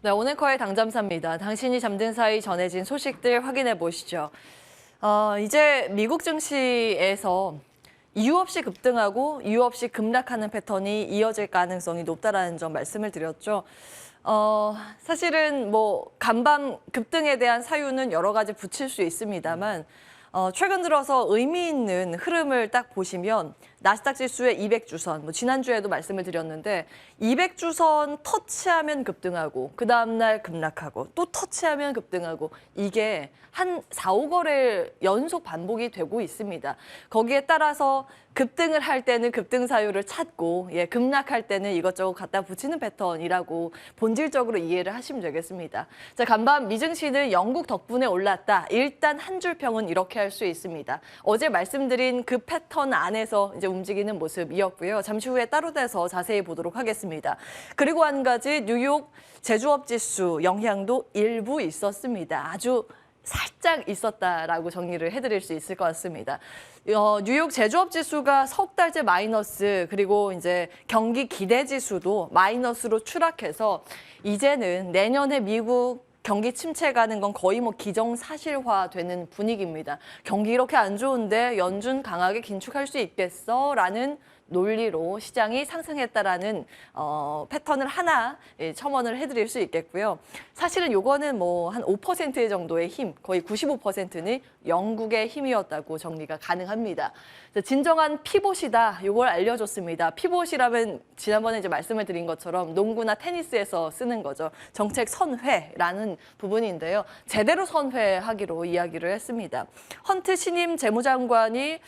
네, 오늘 커의 당잠사입니다. 당신이 잠든 사이 전해진 소식들 확인해 보시죠. 이제 미국 증시에서 이유 없이 급등하고 이유 없이 급락하는 패턴이 이어질 가능성이 높다라는 점 말씀을 드렸죠. 사실은 뭐 간밤 급등에 대한 사유는 여러 가지 붙일 수 있습니다만 최근 들어서 의미 있는 흐름을 딱 보시면 나스닥 지수의 200주선, 뭐 지난주에도 말씀을 드렸는데 200주선 터치하면 급등하고 그 다음날 급락하고 또 터치하면 급등하고 이게 한 4, 5거래 연속 반복이 되고 있습니다. 거기에 따라서 급등을 할 때는 급등 사유를 찾고 급락할 때는 이것저것 갖다 붙이는 패턴이라고 본질적으로 이해를 하시면 되겠습니다. 자, 간밤 미증시는 영국 덕분에 올랐다. 일단 한 줄 평은 이렇게 할 수 있습니다. 어제 말씀드린 그 패턴 안에서 이제 움직이는 모습이었고요. 잠시 후에 따로 돼서 자세히 보도록 하겠습니다. 그리고 한 가지 뉴욕 제조업 지수 영향도 일부 있었습니다. 아주 살짝 있었다라고 정리를 해드릴 수 있을 것 같습니다. 뉴욕 제조업 지수가 석 달째 마이너스, 그리고 이제 경기 기대 지수도 마이너스로 추락해서 이제는 내년에 미국 경기 침체 가는 건 거의 뭐 기정사실화되는 분위기입니다. 경기 이렇게 안 좋은데 연준 강하게 긴축할 수 있겠어? 라는 논리로 시장이 상승했다라는 패턴을 하나 첨언을 해드릴 수 있겠고요. 사실은 요거는 뭐 한 5% 정도의 힘, 거의 95%는 영국의 힘이었다고 정리가 가능합니다. 진정한 피봇이다, 요걸 알려줬습니다. 피봇이라면 지난번에 이제 말씀을 드린 것처럼 농구나 테니스에서 쓰는 거죠. 정책 선회라는 부분인데요. 제대로 선회하기로 이야기를 했습니다. 헌트 신임 재무장관이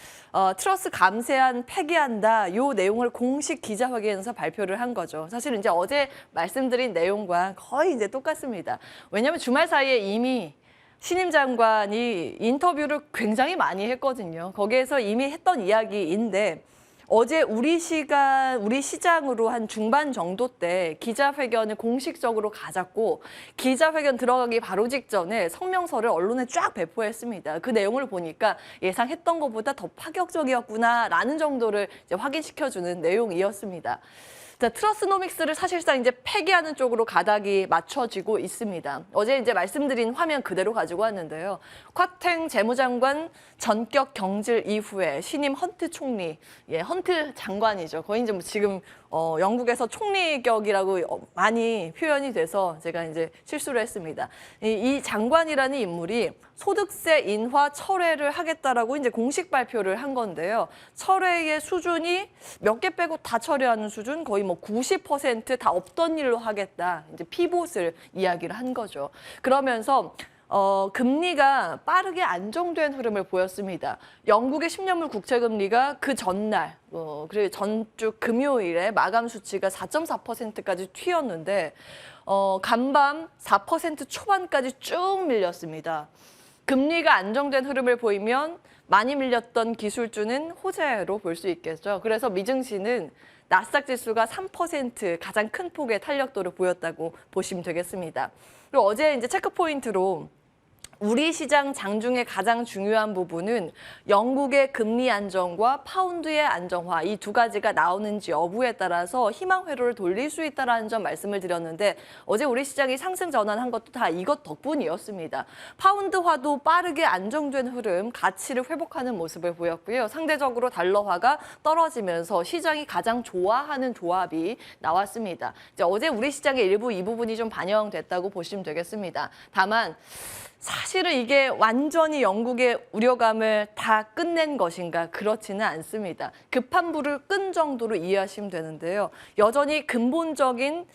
트러스 감세안 폐기한다. 요 내용을 공식 기자회견에서 발표를 한 거죠. 사실 이제 어제 말씀드린 내용과 거의 이제 똑같습니다. 왜냐하면 주말 사이에 이미 신임 장관이 인터뷰를 굉장히 많이 했거든요. 거기에서 이미 했던 이야기인데 어제 우리 시장으로 한 중반 정도 때 기자회견을 공식적으로 가졌고 기자회견 들어가기 바로 직전에 성명서를 언론에 쫙 배포했습니다. 그 내용을 보니까 예상했던 것보다 더 파격적이었구나라는 정도를 이제 확인시켜주는 내용이었습니다. 자, 트러스노믹스를 사실상 이제 폐기하는 쪽으로 가닥이 맞춰지고 있습니다. 어제 이제 말씀드린 화면 그대로 가지고 왔는데요. 쿼탱 재무장관 전격 경질 이후에 신임 헌트 총리, 헌트 장관이죠. 거의 이제 뭐 지금 영국에서 총리격이라고 많이 표현이 돼서 제가 이제 실수를 했습니다. 이 장관이라는 인물이 소득세 인하 철회를 하겠다라고 이제 공식 발표를 한 건데요. 철회의 수준이 몇 개 빼고 다 철회하는 수준, 거의 뭐 90% 다 없던 일로 하겠다. 이제 피봇을 이야기를 한 거죠. 그러면서 금리가 빠르게 안정된 흐름을 보였습니다. 영국의 10년물 국채금리가 그 전날, 그리고 전주 금요일에 마감 수치가 4.4%까지 튀었는데 간밤 4% 초반까지 쭉 밀렸습니다. 금리가 안정된 흐름을 보이면 많이 밀렸던 기술주는 호재로 볼 수 있겠죠. 그래서 미증시는 나스닥 지수가 3% 가장 큰 폭의 탄력도를 보였다고 보시면 되겠습니다. 그리고 어제 이제 체크 포인트로 우리 시장 장중에 가장 중요한 부분은 영국의 금리 안정과 파운드의 안정화, 이 두 가지가 나오는지 여부에 따라서 희망 회로를 돌릴 수 있다는 점 말씀을 드렸는데 어제 우리 시장이 상승 전환한 것도 다 이것 덕분이었습니다. 파운드화도 빠르게 안정된 흐름, 가치를 회복하는 모습을 보였고요. 상대적으로 달러화가 떨어지면서 시장이 가장 좋아하는 조합이 나왔습니다. 이제 어제 우리 시장의 일부 이 부분이 좀 반영됐다고 보시면 되겠습니다. 다만 사실은 이게 완전히 영국의 우려감을 다 끝낸 것인가? 그렇지는 않습니다. 급한 불을 끈 정도로 이해하시면 되는데요. 여전히 근본적인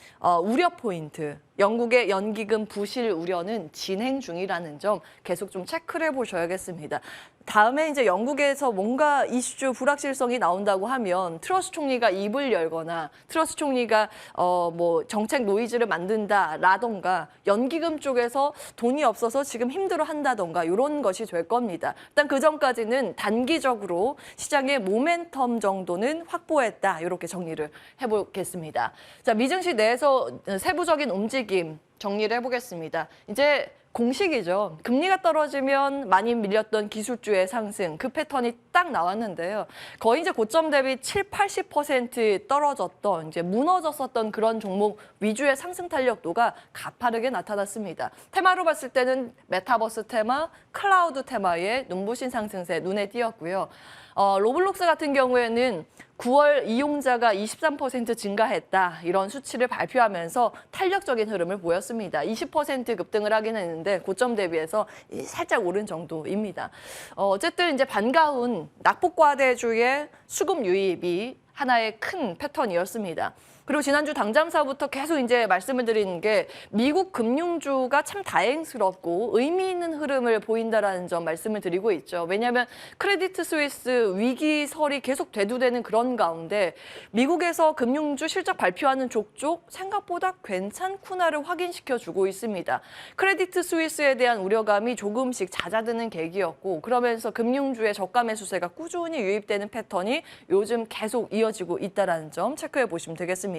우려 포인트, 영국의 연기금 부실 우려는 진행 중이라는 점 계속 좀 체크를 해보셔야겠습니다. 다음에 이제 영국에서 뭔가 이슈 불확실성이 나온다고 하면 트러스 총리가 입을 열거나 트러스 총리가 뭐 정책 노이즈를 만든다라던가 연기금 쪽에서 돈이 없어서 지금 힘들어한다던가 이런 것이 될 겁니다. 일단 그 전까지는 단기적으로 시장의 모멘텀 정도는 확보했다. 이렇게 정리를 해보겠습니다. 자, 미증시 내에서 세부적인 움직임 정리를 해보겠습니다. 이제 공식이죠. 금리가 떨어지면 많이 밀렸던 기술주의 상승, 그 패턴이 딱 나왔는데요. 거의 이제 고점 대비 70~80% 떨어졌던, 이제 무너졌었던 그런 종목 위주의 상승 탄력도가 가파르게 나타났습니다. 테마로 봤을 때는 메타버스 테마, 클라우드 테마의 눈부신 상승세 눈에 띄었고요. 로블록스 같은 경우에는 9월 이용자가 23% 증가했다, 이런 수치를 발표하면서 탄력적인 흐름을 보였습니다. 20% 급등을 하긴 했는데 고점 대비해서 살짝 오른 정도입니다. 어쨌든 이제 반가운 낙폭과대주의 수급 유입이 하나의 큰 패턴이었습니다. 그리고 지난주 당장사부터 계속 이제 말씀을 드리는 게 미국 금융주가 참 다행스럽고 의미 있는 흐름을 보인다라는 점 말씀을 드리고 있죠. 왜냐하면 크레디트 스위스 위기설이 계속 대두되는 그런 가운데 미국에서 금융주 실적 발표하는 족족 생각보다 괜찮구나를 확인시켜주고 있습니다. 크레디트 스위스에 대한 우려감이 조금씩 잦아드는 계기였고, 그러면서 금융주의 저가 매수세가 꾸준히 유입되는 패턴이 요즘 계속 이어지고 있다는 점 체크해 보시면 되겠습니다.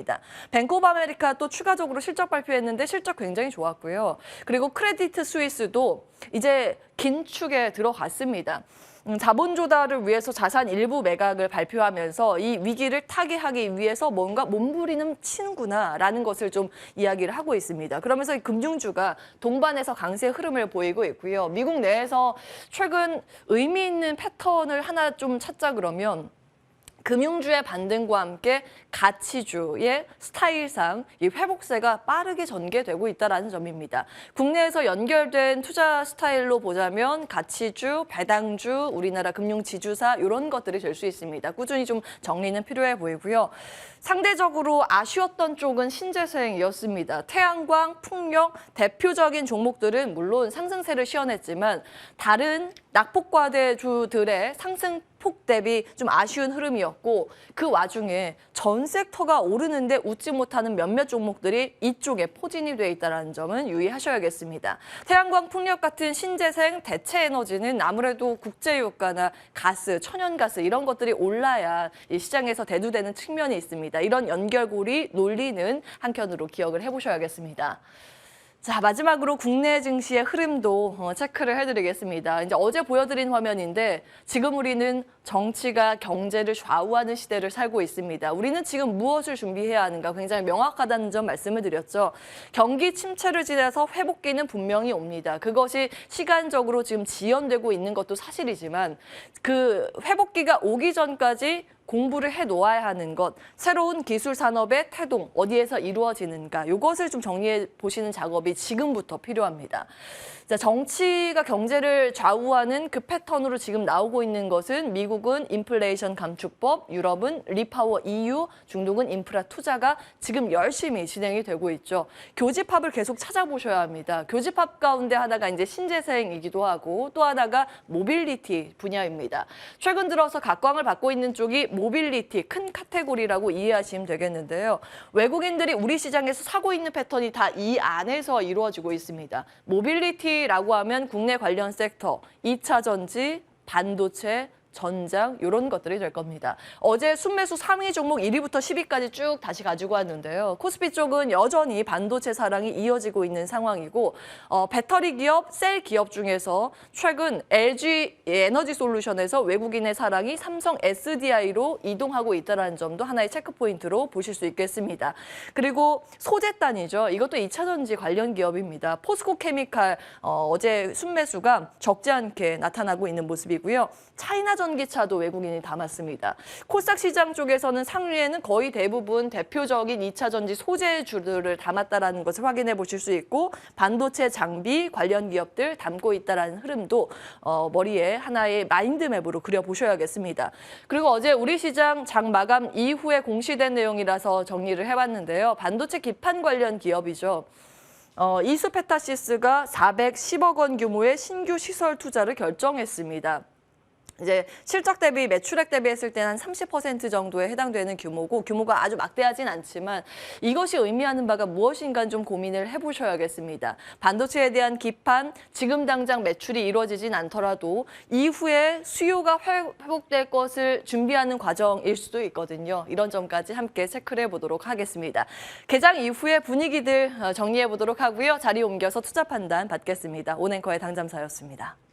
뱅크 오브 아메리카 또 추가적으로 실적 발표했는데 실적 굉장히 좋았고요. 그리고 크레디트 스위스도 이제 긴축에 들어갔습니다. 자본 조달을 위해서 자산 일부 매각을 발표하면서 이 위기를 타개하기 위해서 뭔가 몸부림을 치는구나라는 것을 좀 이야기를 하고 있습니다. 그러면서 이 금융주가 동반해서 강세 흐름을 보이고 있고요. 미국 내에서 최근 의미 있는 패턴을 하나 좀 찾자 그러면 금융주의 반등과 함께 가치주의 스타일상 이 회복세가 빠르게 전개되고 있다는 점입니다. 국내에서 연결된 투자 스타일로 보자면 가치주, 배당주, 우리나라 금융지주사 이런 것들이 될 수 있습니다. 꾸준히 좀 정리는 필요해 보이고요. 상대적으로 아쉬웠던 쪽은 신재생이었습니다. 태양광, 풍력 대표적인 종목들은 물론 상승세를 시현했지만 다른 낙폭과대주들의 상승폭 대비 좀 아쉬운 흐름이었고, 그 와중에 전 섹터가 오르는데 웃지 못하는 몇몇 종목들이 이쪽에 포진이 돼 있다는 점은 유의하셔야겠습니다. 태양광, 풍력 같은 신재생, 대체 에너지는 아무래도 국제유가나 가스, 천연가스 이런 것들이 올라야 이 시장에서 대두되는 측면이 있습니다. 이런 연결고리 논리는 한켠으로 기억을 해보셔야겠습니다. 자, 마지막으로 국내 증시의 흐름도 체크를 해드리겠습니다. 이제 어제 보여드린 화면인데 지금 우리는 정치가 경제를 좌우하는 시대를 살고 있습니다. 우리는 지금 무엇을 준비해야 하는가 굉장히 명확하다는 점 말씀을 드렸죠. 경기 침체를 지나서 회복기는 분명히 옵니다. 그것이 시간적으로 지금 지연되고 있는 것도 사실이지만 그 회복기가 오기 전까지 공부를 해놓아야 하는 것, 새로운 기술 산업의 태동, 어디에서 이루어지는가, 이것을 좀 정리해 보시는 작업이 지금부터 필요합니다. 자, 정치가 경제를 좌우하는 그 패턴으로 지금 나오고 있는 것은 미국은 인플레이션 감축법, 유럽은 리파워 EU, 중동은 인프라 투자가 지금 열심히 진행이 되고 있죠. 교집합을 계속 찾아보셔야 합니다. 교집합 가운데 하나가 이제 신재생이기도 하고 또 하나가 모빌리티 분야입니다. 최근 들어서 각광을 받고 있는 쪽이 모빌리티 큰 카테고리라고 이해하시면 되겠는데요. 외국인들이 우리 시장에서 사고 있는 패턴이 다 이 안에서 이루어지고 있습니다. 모빌리티라고 하면 국내 관련 섹터, 2차 전지, 반도체, 전장 이런 것들이 될 겁니다. 어제 순매수 3위 종목 1위부터 10위까지 쭉 다시 가지고 왔는데요. 코스피 쪽은 여전히 반도체 사랑이 이어지고 있는 상황이고 배터리 기업, 셀 기업 중에서 최근 LG 에너지 솔루션에서 외국인의 사랑이 삼성 SDI로 이동하고 있다는 점도 하나의 체크 포인트로 보실 수 있겠습니다. 그리고 소재단이죠. 이것도 2차 전지 관련 기업입니다. 포스코 케미칼 어제 순매수가 적지 않게 나타나고 있는 모습이고요. 차이나 전기차도 외국인이 담았습니다. 코스닥 시장 쪽에서는 상위에는 거의 대부분 대표적인 2차 전지 소재주들을 담았다는 것을 확인해 보실 수 있고 반도체 장비 관련 기업들 담고 있다는 흐름도 머리에 하나의 마인드맵으로 그려보셔야겠습니다. 그리고 어제 우리 시장 장 마감 이후에 공시된 내용이라서 정리를 해봤는데요. 반도체 기판 관련 기업이죠. 이스페타시스가 410억 원 규모의 신규 시설 투자를 결정했습니다. 이제 실적 대비 매출액 대비했을 때는 한 30% 정도에 해당되는 규모고 규모가 아주 막대하진 않지만 이것이 의미하는 바가 무엇인가 좀 고민을 해보셔야겠습니다. 반도체에 대한 기판, 지금 당장 매출이 이루어지진 않더라도 이후에 수요가 회복될 것을 준비하는 과정일 수도 있거든요. 이런 점까지 함께 체크를 해보도록 하겠습니다. 개장 이후의 분위기들 정리해보도록 하고요. 자리 옮겨서 투자 판단 받겠습니다. 온앵커의 당잠사였습니다.